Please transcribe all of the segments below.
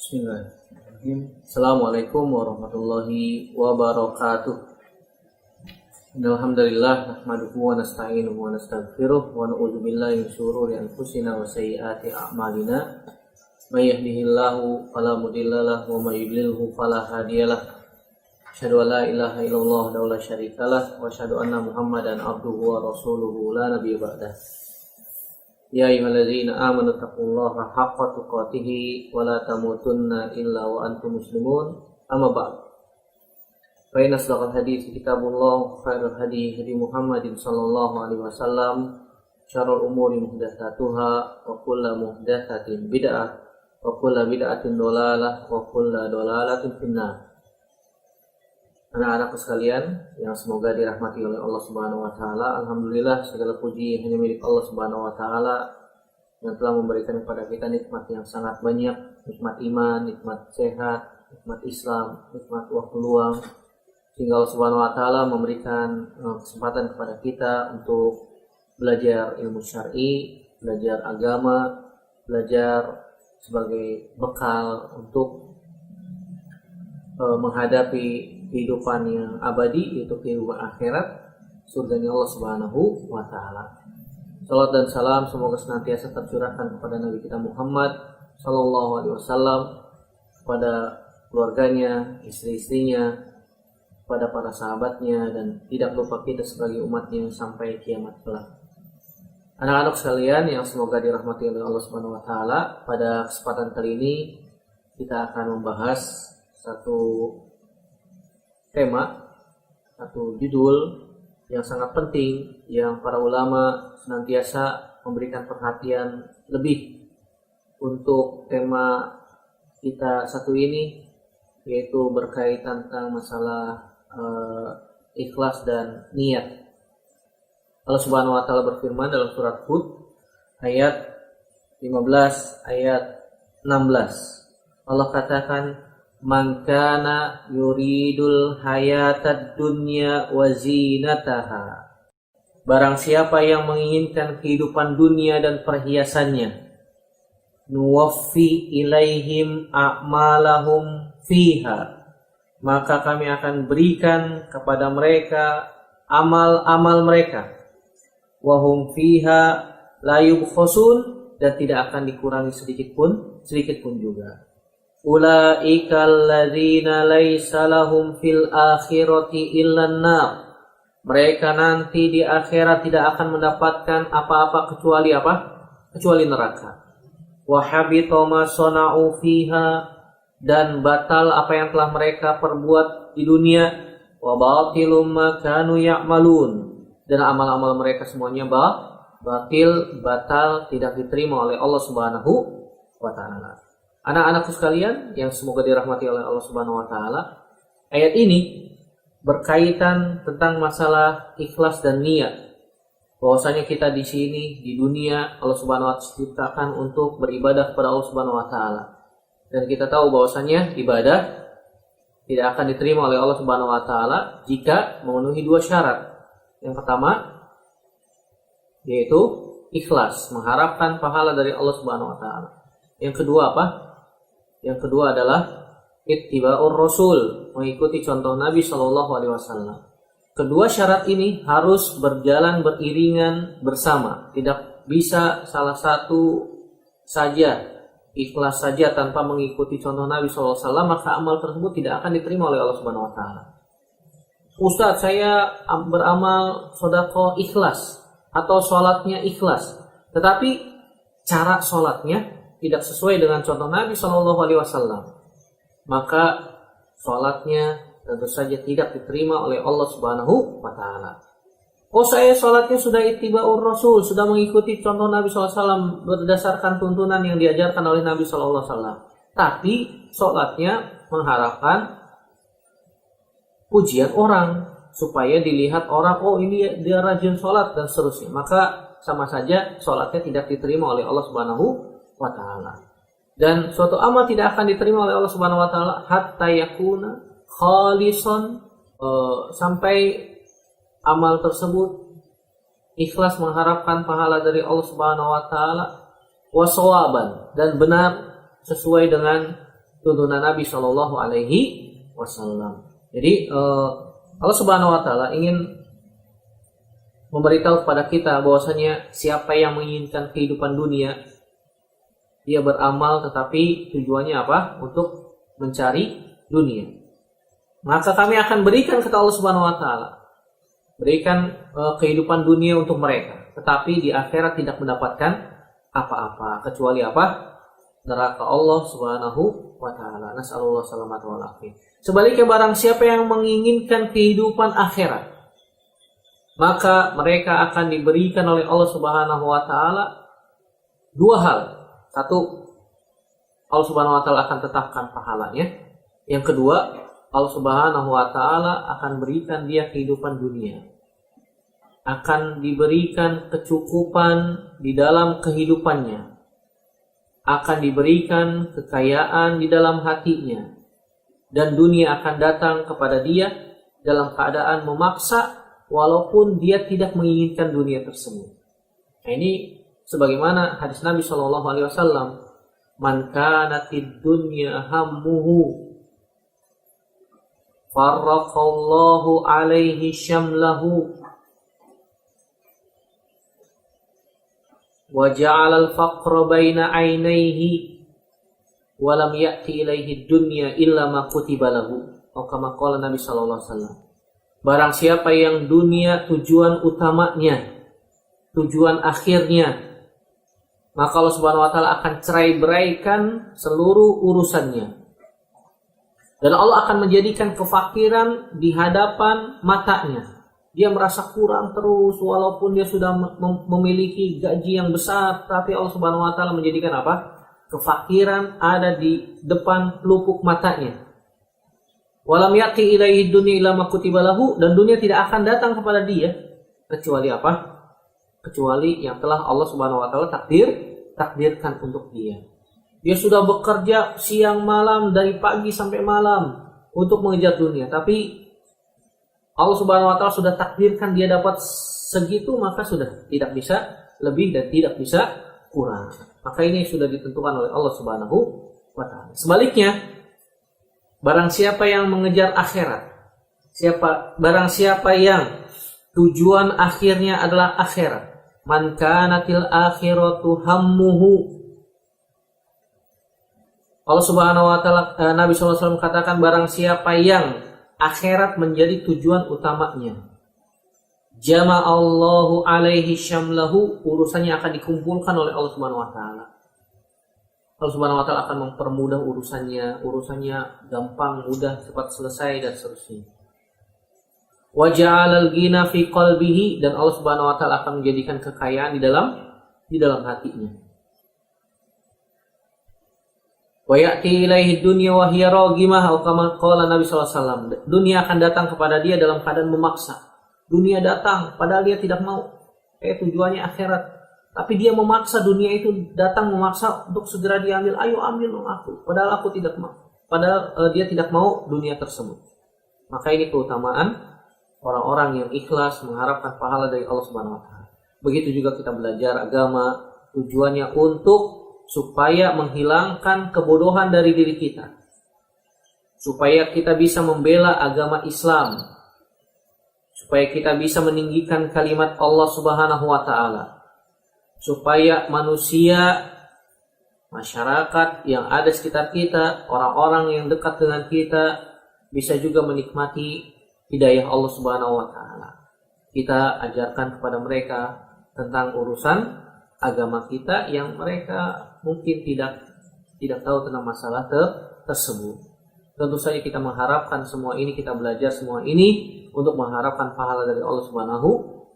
Bismillahirrahmanirrahim. Assalamualaikum warahmatullahi wabarakatuh. Alhamdulillah nahmaduhu wa nasta'inuhu wa nastaghfiruh wa na'udzu billahi min syururi anfusina wa sayyiati a'malina. May yahdihillahu fala mudhillalah wa may yudlilhu fala hadiyalah. Asyhadu an la ilaha illallah wa la syarikalah wa asyhadu anna Muhammadan abduhu wa rasuluhu la nabiyya ba'dah. Ya ayyuhalladzina amanu taqullaha haqqa tuqatih wa la tamutunna illa wa antum muslimun. Amma ba'd. Fa inna asdaqal hadits kitabullah, khairul hadi hadi Muhammadin sallallahu alaihi wasallam, syarrul umuri muhdatsatuha wa kullu muhdatsatin bid'ah wa kullu bid'atin dhalalah wa kullu dhalalatin finnar. Anak-anakku sekalian yang semoga dirahmati oleh Allah Subhanahu wa taala, alhamdulillah segala puji hanya milik Allah Subhanahu wa taala yang telah memberikan kepada kita nikmat yang sangat banyak, nikmat iman, nikmat sehat, nikmat Islam, nikmat waktu luang, sehingga Allah Subhanahu wa taala memberikan kesempatan kepada kita untuk belajar ilmu syar'i, belajar agama, belajar sebagai bekal untuk menghadapi kehidupan yang abadi, yaitu kehidupan akhirat, surganya Allah Subhanahu wa taala. Salat dan salam semoga senantiasa tercurahkan kepada Nabi kita Muhammad sallallahu alaihi wasallam, kepada keluarganya, istri-istrinya, kepada para sahabatnya, dan tidak lupa kita sebagai umatnya sampai kiamat kelak. Anak-anak sekalian yang semoga dirahmati oleh Allah Subhanahu wa taala, pada kesempatan kali ini kita akan membahas satu tema, satu judul yang sangat penting yang para ulama senantiasa memberikan perhatian lebih untuk tema kita satu ini, yaitu berkaitan tentang masalah ikhlas dan niat. Allah Subhanahu wa taala berfirman dalam surat Hud ayat 15 ayat 16. Allah katakan, man kana yuridul hayatad dunya wa zinataha. Barang siapa yang menginginkan kehidupan dunia dan perhiasannya, nuwaffi ilaihim a'malahum fiha, maka kami akan berikan kepada mereka amal-amal mereka, wa hum fiha la yubkhasun, dan tidak akan dikurangi sedikit pun juga. Ulaikal ladzina laisa lahum fil akhirati illan nar. Mereka nanti di akhirat tidak akan mendapatkan apa-apa kecuali apa? Kecuali neraka. Wa habita ma sana'u fiha, dan batal apa yang telah mereka perbuat di dunia. Wa batilum ma kanu ya'malun, dan amal-amal mereka semuanya batal, tidak diterima oleh Allah Subhanahu wa taala. Anak-anakku sekalian yang semoga dirahmati oleh Allah Subhanahu wa taala, ayat ini berkaitan tentang masalah ikhlas dan niat. Bahwasanya kita di sini di dunia Allah Subhanahu wa taala ciptakan untuk beribadah kepada Allah Subhanahu wa taala. Dan kita tahu bahwasanya ibadah tidak akan diterima oleh Allah Subhanahu wa taala jika memenuhi dua syarat. Yang pertama yaitu ikhlas, mengharapkan pahala dari Allah Subhanahu wa taala. Yang kedua apa? Yang kedua adalah ittiba'ur rasul, mengikuti contoh Nabi Shallallahu alaihi wasallam. Kedua syarat ini harus berjalan beriringan bersama. Tidak bisa salah satu saja, ikhlas saja tanpa mengikuti contoh Nabi Shallallahu alaihi wasallam, maka amal tersebut tidak akan diterima oleh Allah Subhanahu wa taala. Ustaz, saya beramal sedekah ikhlas atau sholatnya ikhlas, tetapi cara sholatnya tidak sesuai dengan contoh Nabi Shallallahu alaihi wasallam, maka sholatnya tentu saja tidak diterima oleh Allah Subhanahu wa taala. Oh, saya sholatnya sudah ittiba'ur rasul, sudah mengikuti contoh Nabi Shallallahu alaihi wasallam berdasarkan tuntunan yang diajarkan oleh Nabi Shallallahu alaihi wasallam, tapi sholatnya mengharapkan pujian orang supaya dilihat orang, oh ini dia rajin sholat dan seterusnya, maka sama saja sholatnya tidak diterima oleh Allah Subhanahu wa ta'ala. Dan suatu amal tidak akan diterima oleh Allah Subhanahu wa taala hatta yakuna khalisan, sampai amal tersebut ikhlas mengharapkan pahala dari Allah Subhanahu wa taala, wa shawaban, dan benar sesuai dengan tuntunan Nabi Shallallahu Alaihi Wasallam. Jadi Allah Subhanahu Wa Taala ingin memberitahu kepada kita bahwasanya siapa yang menginginkan kehidupan dunia, dia beramal tetapi tujuannya apa? Untuk mencari dunia. Maka kami akan berikan, kata Allah Subhanahu Wa Taala, berikan kehidupan dunia untuk mereka, tetapi di akhirat tidak mendapatkan apa-apa kecuali apa? Neraka Allah Subhanahu Wa Taala. Nasallallahu salamata wal afiyah. Sebaliknya barang siapa yang menginginkan kehidupan akhirat, maka mereka akan diberikan oleh Allah Subhanahu Wa Taala dua hal. Satu, Allah Subhanahu Wa Taala akan tetapkan pahalanya. Yang kedua, Allah Subhanahu Wa Taala akan berikan dia kehidupan dunia, akan diberikan kecukupan di dalam kehidupannya, akan diberikan kekayaan di dalam hatinya, dan dunia akan datang kepada dia dalam keadaan memaksa walaupun dia tidak menginginkan dunia tersebut. Nah, ini sebagaimana hadis Nabi Shallallahu Alaihi Wasallam, man kanatid dunya hammuhu farraqallahu alaihi syamlahu wa ja'ala al-faqra baina 'ainaihi wa lam ya'ti ilaihi dunya illa ma kutiba lahu. Atau kama qala Nabi sallallahu alaihi wasallam. Barang siapa yang dunia tujuan utamanya, tujuan akhirnya, maka Allah Subhanahu wa taala akan cerai-beraikan seluruh urusannya. Dan Allah akan menjadikan kefakiran di hadapan matanya. Dia merasa kurang terus walaupun dia sudah memiliki gaji yang besar, tapi Allah Subhanahu wa taala menjadikan apa? Kefakiran ada di depan pelupuk matanya. Walam yaqi ilaihi dunya illa ma kutiba lahu, dan dunia tidak akan datang kepada dia kecuali apa? Kecuali yang telah Allah Subhanahu wa taala takdirkan untuk dia. Dia sudah bekerja siang malam dari pagi sampai malam untuk mengejar dunia, tapi Allah Subhanahu wa taala sudah takdirkan dia dapat segitu, maka sudah tidak bisa lebih dan tidak bisa kurang. Maka ini sudah ditentukan oleh Allah Subhanahu wa taala. Sebaliknya, barang siapa yang mengejar akhirat, barang siapa yang tujuan akhirnya adalah akhirat, man kanatil akhiratu hammuhu. Allah Subhanahu wa taala, Nabi sallallahu alaihi wasallam katakan, barang siapa yang akhirat menjadi tujuan utamanya, jama'allahu alaihi syamlahu, urusannya akan dikumpulkan oleh Allah Subhanahu wa taala. Allah Subhanahu wa taala akan mempermudah urusannya gampang, mudah, cepat selesai dan seterusnya. Wa ja'alal ghina fi qalbihi, dan Allah Subhanahu wa taala akan menjadikan kekayaan di dalam hatinya. Wa ya'ti ilaihi dunya wa hiya raghimah, atau kama qala Nabi sallallahu alaihi wasallam, dunia akan datang kepada dia dalam keadaan memaksa. Dunia datang padahal dia tidak mau, tujuannya akhirat, tapi dia memaksa, dunia itu datang memaksa untuk segera diambil. Ayo ambil dong aku, padahal aku tidak mau, padahal dia tidak mau dunia tersebut. Maka ini keutamaan orang-orang yang ikhlas mengharapkan pahala dari Allah Subhanahu wa taala. Begitu juga kita belajar agama, tujuannya untuk supaya menghilangkan kebodohan dari diri kita, supaya kita bisa membela agama Islam, supaya kita bisa meninggikan kalimat Allah Subhanahu wa taala, supaya manusia, masyarakat yang ada sekitar kita, orang-orang yang dekat dengan kita bisa juga menikmati hidayah Allah Subhanahu wa taala. Kita ajarkan kepada mereka tentang urusan agama kita yang mereka mungkin tidak tahu tentang masalah tersebut. Tentu saja kita mengharapkan semua ini, kita belajar semua ini untuk mengharapkan pahala dari Allah Subhanahu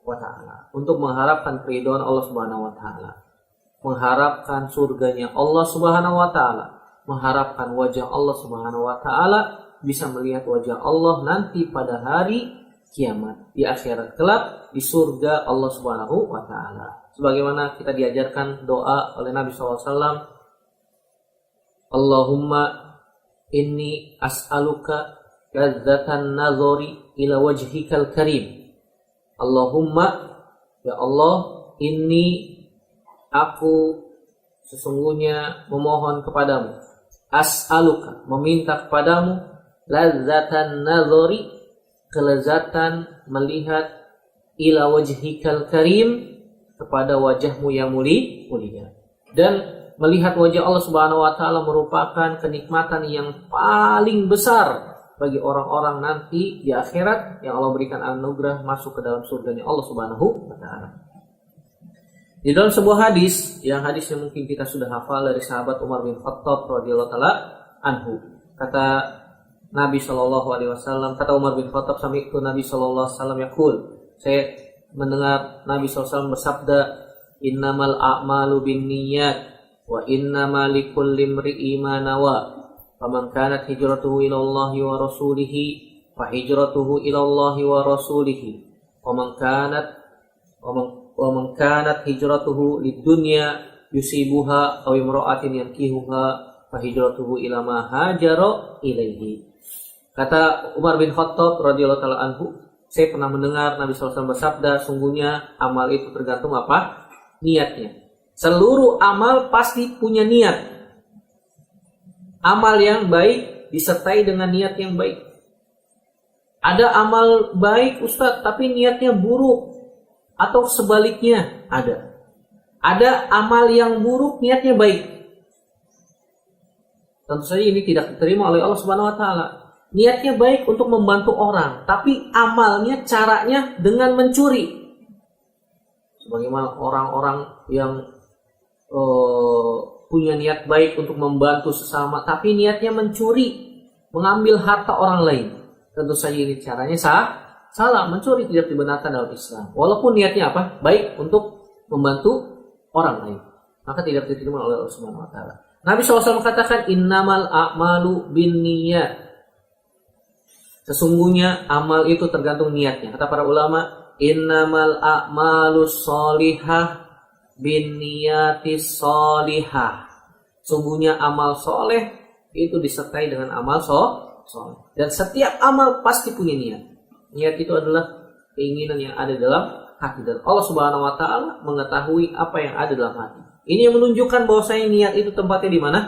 wa taala, untuk mengharapkan keridhaan Allah Subhanahu wa taala, mengharapkan surganya Allah Subhanahu wa taala, mengharapkan wajah Allah Subhanahu wa taala, bisa melihat wajah Allah nanti pada hari kiamat, di akhirat kelak, di surga Allah Subhanahu wa taala. Sebagaimana kita diajarkan doa oleh Nabi SAW, Allahumma inni as'aluka ladzatan nazari ila wajhikal karim. Allahumma, ya Allah, inni, aku sesungguhnya memohon kepadamu, as'aluka, meminta kepadamu, ladzatan nazari, kelezatan melihat, ila wajhikal karim, kepada wajahmu yang mulia. Dan melihat wajah Allah Subhanahu wa taala merupakan kenikmatan yang paling besar bagi orang-orang nanti di akhirat yang Allah berikan anugerah masuk ke dalam surganya Allah Subhanahu wa taala. Di dalam sebuah hadis, yang hadisnya mungkin kita sudah hafal dari sahabat Umar bin Khattab radhiyallahu taala anhu. Kata Nabi sallallahu alaihi wasallam, kata Umar bin Khattab, sami'tu Nabi sallallahu alaihi wasallam yaqul, saya mendengar Nabi sallallahu alaihi wasallam bersabda, innamal a'malu binniyat wa innamal likulli imri'in ma nawa. Faman kanat hijratuhu ila Allahi wa rasulihi fa hijratuhu ila Allahi wa rasulihi. Wa man kanat hijratuhu lidunya yusibuha aw imra'atin yankihuha fa hijratuhu ila ma hajara ilaihi. Kata Umar bin Khattab radhiyallahu taala anhu, saya pernah mendengar Nabi SAW bersabda, sungguhnya amal itu tergantung apa? Niatnya. Seluruh amal pasti punya niat. Amal yang baik disertai dengan niat yang baik. Ada amal baik Ustadz, tapi niatnya buruk. Atau sebaliknya ada. Ada amal yang buruk, niatnya baik. Tentu saja ini tidak diterima oleh Allah Subhanahu wa taala. Niatnya baik untuk membantu orang, tapi amalnya, caranya dengan mencuri. Sebagaimana orang-orang yang punya niat baik untuk membantu sesama, tapi niatnya mencuri, mengambil harta orang lain. Tentu saja ini caranya salah, mencuri tidak dibenarkan dalam Islam. Walaupun niatnya apa? Baik untuk membantu orang lain, maka tidak diterima oleh Allah Subhanahu wa taala. Nabi SAW katakan, innamal a'malu binniyat. Sesungguhnya amal itu tergantung niatnya. Kata para ulama, innamal a'malu sholihah binniyatis sholihah. Sungguhnya amal soleh itu disertai dengan amal soleh. Dan setiap amal pasti punya niat. Niat itu adalah keinginan yang ada dalam hati. Dan Allah Subhanahu wa taala mengetahui apa yang ada dalam hati. Ini yang menunjukkan bahwasanya niat itu tempatnya di mana?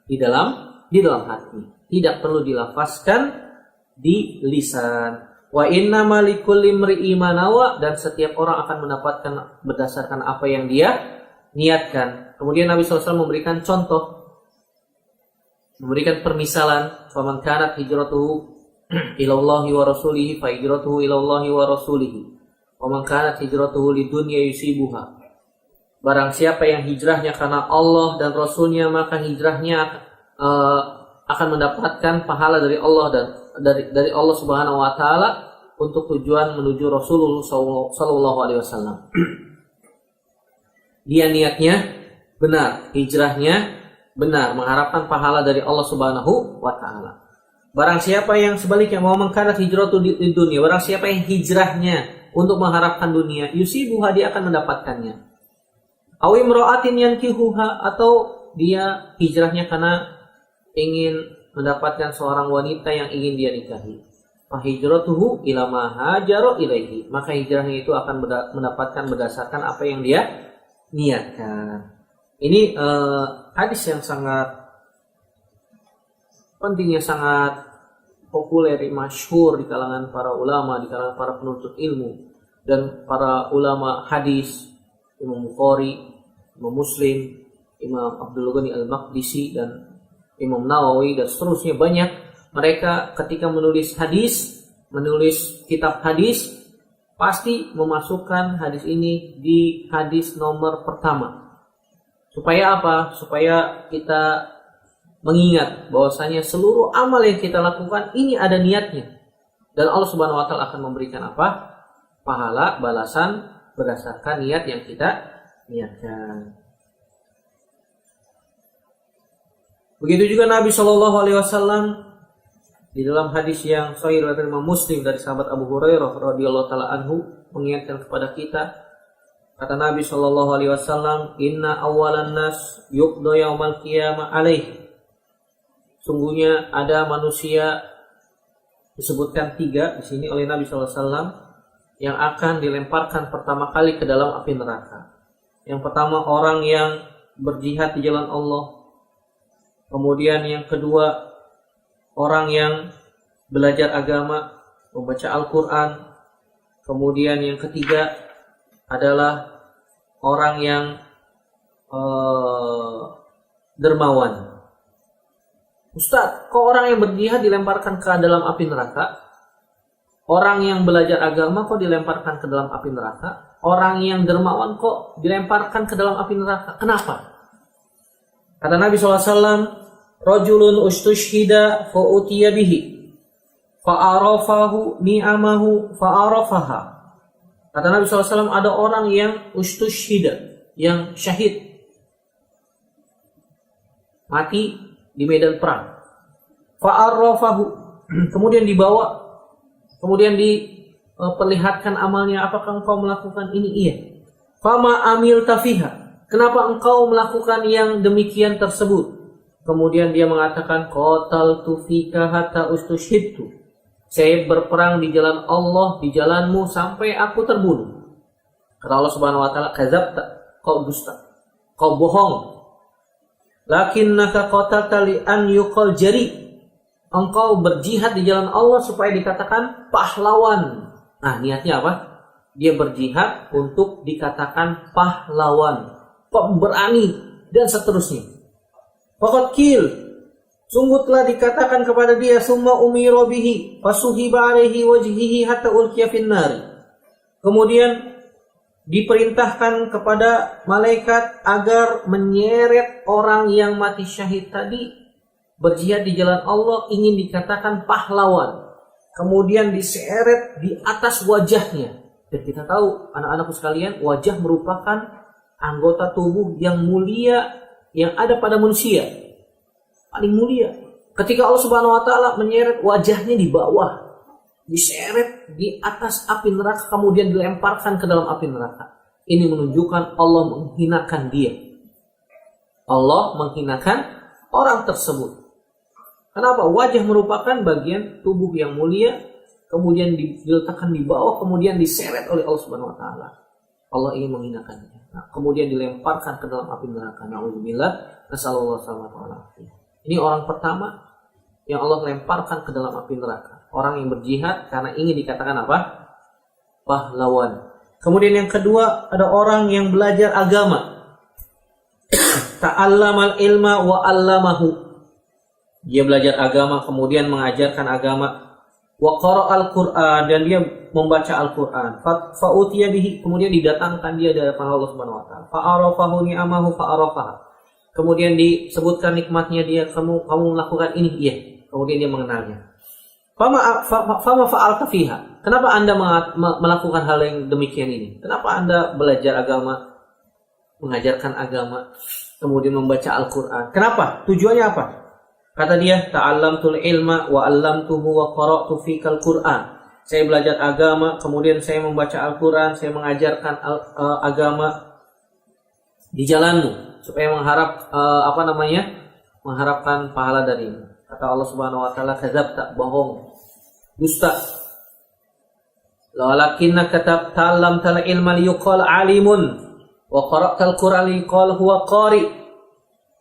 Di dalam hati. Tidak perlu dilafazkan di lisan. Wa innamal likulli imri'in ma nawa, dan setiap orang akan mendapatkan berdasarkan apa yang dia niatkan. Kemudian Nabi SAW memberikan contoh, memberikan permisalan, faman kanat hijratuhu ila Allahi wa rasulihi fa hijratuhu ila Allahi wa rasulihi. Wa man kanat hijratuhu lidunya yusibuha. Barang siapa yang hijrahnya karena Allah dan Rasulnya, maka hijrahnya akan mendapatkan pahala dari Allah dan dari Allah Subhanahu wa taala untuk tujuan menuju Rasulullah sallallahu alaihi wasallam. Dia niatnya benar, hijrahnya benar, mengharapkan pahala dari Allah Subhanahu wa taala. Barang siapa yang sebaliknya, mau mengkarat hijratu di dunia, barang siapa yang hijrahnya untuk mengharapkan dunia, yusibuha, dia akan mendapatkannya. Aw imra'atin yankihuha, atau dia hijrahnya karena ingin mendapatkan seorang wanita yang ingin dia nikahi. Fa hijratuhu ila ma hajara ilaihi, maka hijrahnya itu akan mendapatkan berdasarkan apa yang dia niatkan. Ini hadis yang sangat pentingnya, sangat populer, masyhur di kalangan para ulama, di kalangan para penuntut ilmu dan para ulama hadis, Imam Bukhari, Imam Muslim, Imam Abdul Ghani Al-Maqdisi dan Imam Nawawi dan seterusnya. Banyak mereka ketika menulis hadis, menulis kitab hadis, pasti memasukkan hadis ini di hadis nomor pertama. Supaya apa? Supaya kita mengingat bahwasanya seluruh amal yang kita lakukan ini ada niatnya. Dan Allah Subhanahu wa taala akan memberikan apa? Pahala, balasan berdasarkan niat yang kita niatkan. Begitu juga Nabi Shallallahu Alaihi Wasallam di dalam hadis yang sahih riwayat Imam Muslim dari sahabat Abu Hurairah radhiyallahu taala anhu mengingatkan kepada kita, kata Nabi Shallallahu Alaihi Wasallam, Inna awalan nas yuqda yaumal qiyamah alaih. Sungguhnya ada manusia, disebutkan 3 di sini oleh Nabi Shallallahu Alaihi Wasallam, yang akan dilemparkan pertama kali ke dalam api neraka. Yang pertama, orang yang berjihad di jalan Allah. Kemudian yang kedua, orang yang belajar agama, membaca Al-Quran. Kemudian yang ketiga adalah orang yang dermawan. Ustaz, kok orang yang berjihad dilemparkan ke dalam api neraka? Orang yang belajar agama kok dilemparkan ke dalam api neraka? Orang yang dermawan kok dilemparkan ke dalam api neraka? Kenapa? Kata Nabi SAW, rajulun ustushhida fa'utiya bihi fa'arafahu ni'amahu fa'arafaha. Kata Nabi SAW, ada orang yang ustushhida, yang syahid, mati di medan perang. Fa'arafahu, kemudian dibawa, kemudian diperlihatkan amalnya. Apakah engkau melakukan ini? Iya. Fama amil tafiha, kenapa engkau melakukan yang demikian tersebut? Kemudian dia mengatakan, qataltu fika hatta ustushhidtu, saya berperang di jalan Allah, di jalanmu sampai aku terbunuh. Kata Allah Subhanahu wa taala, kadzabta, kau dusta, kau bohong. Lakinnaka qatalta li an yuqal jari, engkau berjihad di jalan Allah supaya dikatakan pahlawan. Nah, niatnya apa? Dia berjihad untuk dikatakan pahlawan, pemberani, dan seterusnya. Faqad qil, sungguh telah dikatakan kepada dia, summa umira bihi fasuhiba alaihi wajhihi hatta ulqiya finnari. Kemudian diperintahkan kepada malaikat agar menyeret orang yang mati syahid tadi, berjihad di jalan Allah, ingin dikatakan pahlawan. Kemudian diseret di atas wajahnya. Dan kita tahu, anak-anakku sekalian, wajah merupakan anggota tubuh yang mulia yang ada pada manusia, paling mulia. Ketika Allah Subhanahu wa taala menyeret wajahnya di bawah, diseret di atas api neraka, kemudian dilemparkan ke dalam api neraka. Ini menunjukkan Allah menghinakan dia. Allah menghinakan orang tersebut. Kenapa? Wajah merupakan bagian tubuh yang mulia, kemudian diletakkan di bawah, kemudian diseret oleh Allah Subhanahu wa taala. Allah ingin menghinakannya. Nah, kemudian dilemparkan ke dalam api neraka. Nauzubillah, nasallallahu alaihi wasallam. Ini orang pertama yang Allah lemparkan ke dalam api neraka. Orang yang berjihad karena ingin dikatakan apa? Pahlawan. Kemudian yang kedua, ada orang yang belajar agama. Ta'allamal ilma wa 'allamahu. Dia belajar agama, kemudian mengajarkan agama. Wa qara'al Qur'an, dan dia membaca Al-Qur'an. Fa'utiya bihi, kemudian didatangkan dia dari Allah Subhanahu wa taala. Fa'arafahu ni'amahu fa'arafaha. Kemudian disebutkan nikmatnya dia, kamu melakukan ini, iya. Kemudian dia mengenalnya. Fama fa'alta fiha. Kenapa Anda melakukan hal yang demikian ini? Kenapa Anda belajar agama, mengajarkan agama, kemudian membaca Al-Qur'an? Kenapa? Tujuannya apa? Kata dia, ta'allamtul ilma wa 'allamtuhu wa qara'tu fikal Qur'an. Saya belajar agama, kemudian saya membaca Al-Qur'an, saya mengajarkan agama di jalanmu supaya mengharapkan pahala darimu. Kata Allah Subhanahu wa taala, kadzabta, bohong, dusta. Walakinnaka ta'allamtal ilma liyuqal 'alimun wa qara'tal Qur'an liyuqal huwa qari'.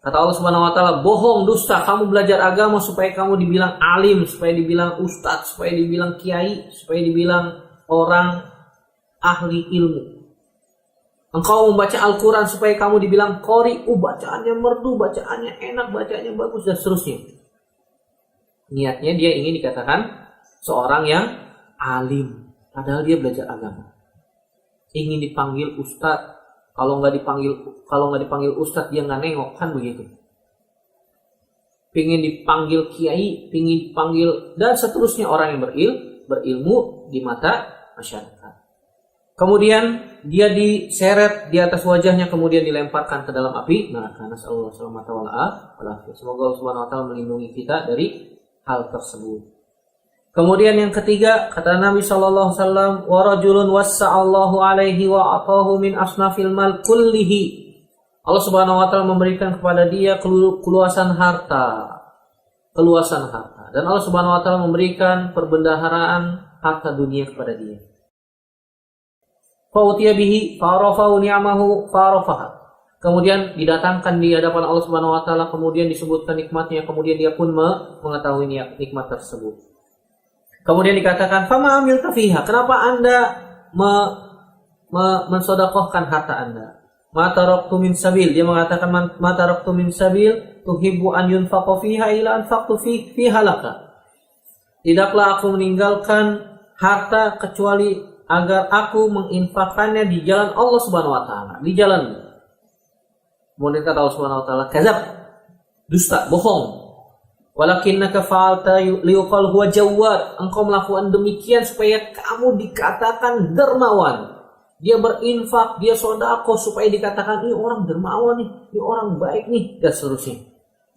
Kata Allah Subhanahu wa taala, bohong, dusta, kamu belajar agama supaya kamu dibilang alim, supaya dibilang ustadz, supaya dibilang kiai, supaya dibilang orang ahli ilmu. Engkau membaca Al-Quran supaya kamu dibilang qari, bacaannya merdu, bacaannya enak, bacaannya bagus, dan seterusnya. Niatnya dia ingin dikatakan seorang yang alim, padahal dia belajar agama. Ingin dipanggil ustadz. Kalau nggak dipanggil ustadz, dia nggak nengok, kan begitu. Pingin dipanggil kiai, pingin dipanggil, dan seterusnya, orang yang berilmu di mata masyarakat. Kemudian dia diseret di atas wajahnya, kemudian dilemparkan ke dalam api neraka. Nasallallahu alaihi wasallam. Semoga Allah Subhanahu wa taala melindungi kita dari hal tersebut. Kemudian yang ketiga, kata Nabi sallallahu alaihi wasallam, wa rajulun wassa'allahu alaihi wa atahu min asnafil mal kullihi. Allah Subhanahu wa taala memberikan kepada dia keluasan harta. Dan Allah Subhanahu wa taala memberikan perbendaharaan harta dunia kepada dia. Fa'utiya bihi fa'arafahu ni'amahu fa'arafaha. kemudian didatangkan di hadapan Allah Subhanahu wa taala, kemudian disebutkan nikmatnya, kemudian dia pun mengetahui nikmat tersebut. Kemudian dikatakan, "Fama amilta fiha?" Kenapa Anda mensedekahkan harta Anda? "Ma taraktu min sabil." Dia mengatakan, "Ma taraktu min sabil tuhibbu an yunfaqa fiha ila anfaqtu fiha laka." Tidaklah aku meninggalkan harta kecuali agar aku menginfakkannya di jalan Allah Subhanahu wa taala, di jalan. Kemudian kata Allah Subhanahu wa taala, "Kadzab." Dusta, bohong. "Walakinnaka fa'alta liuqal huwa jawwad." Engkau melakukan demikian supaya kamu dikatakan dermawan. Dia berinfak, dia sedekah supaya dikatakan ini orang dermawan nih, ini orang baik nih, dan seterusnya.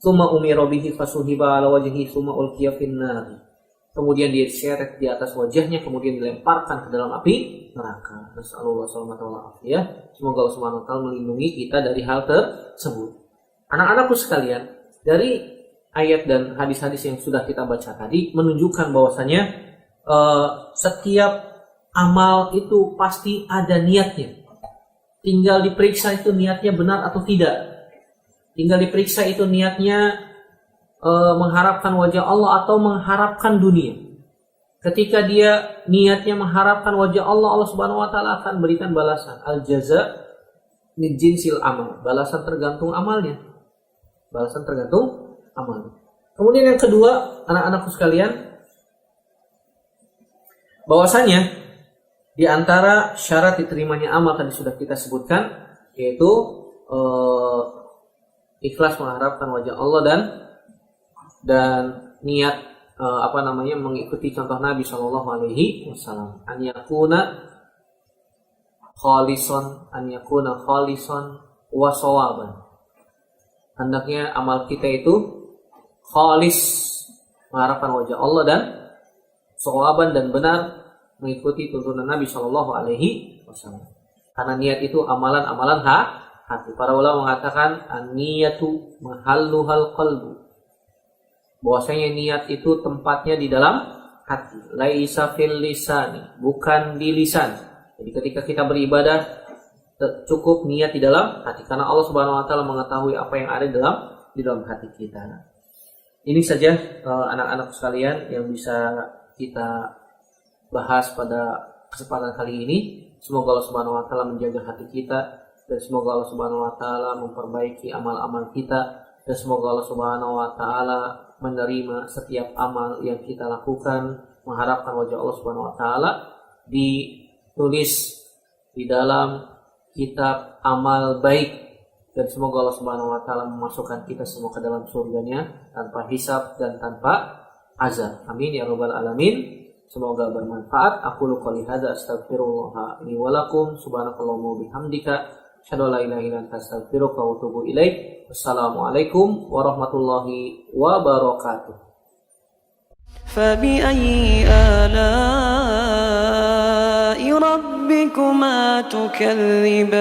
Tsumma umira bihi fasuhiba ala wajhihi tsumma ulqiya finnar. Kemudian dia diseret di atas wajahnya, kemudian dilemparkan ke dalam api neraka. Nasallallahu alaihi wasallam. Semoga Allah Subhanahu wa taala melindungi kita dari hal tersebut. Anak-anakku sekalian, dari ayat dan hadis-hadis yang sudah kita baca tadi menunjukkan bahwasanya setiap amal itu pasti ada niatnya. Tinggal diperiksa itu niatnya benar atau tidak. Tinggal diperiksa itu niatnya mengharapkan wajah Allah atau mengharapkan dunia. Ketika dia niatnya mengharapkan wajah Allah, Allah Subhanahu wa taala akan berikan balasan. Al-jaza min jinsil amal. Balasan tergantung amalnya. Balasan tergantung amalnya. Kemudian yang kedua, anak-anakku sekalian, bahwasanya di antara syarat diterimanya amal tadi sudah kita sebutkan, yaitu ikhlas mengharapkan wajah Allah dan niat mengikuti contoh Nabi Shallallahu Alaihi Wasallam. An yakuna khalisan wa shawaban. Hendaknya amal kita itu khalis, mengharapkan wajah Allah, dan shawaban, dan benar mengikuti tuntunan Nabi Shallallahu Alaihi Wasallam. Karena niat itu amalan-amalan hati. Para ulama mengatakan an-niyatu mahalluhal qalbu. Bahwasanya niat itu tempatnya di dalam hati. Laisa fil lisani, bukan di lisan. Jadi ketika kita beribadah cukup niat di dalam hati, karena Allah Subhanahu wa taala mengetahui apa yang ada di dalam hati kita. Ini saja anak-anak sekalian yang bisa kita bahas pada kesempatan kali ini. Semoga Allah Subhanahu wa taala menjaga hati kita, dan semoga Allah Subhanahu wa taala memperbaiki amal-amal kita, dan semoga Allah Subhanahu wa taala menerima setiap amal yang kita lakukan, mengharapkan wajah Allah Subhanahu wa taala, ditulis di dalam kitab amal baik, dan semoga Allah Subhanahu wa taala memasukkan kita semua ke dalam surganya tanpa hisab dan tanpa azab. Amin ya rabbal alamin. Semoga bermanfaat. Aku qouli hadza astaghfirullah li wa lakum. Subhanakallahumma wa bihamdika asyhadu an la ilaha illa anta astaghfiruka wa atubu ilaik. Wassalamualaikum warahmatullahi wabarakatuh. فبأي آلاء ربكما تكذبان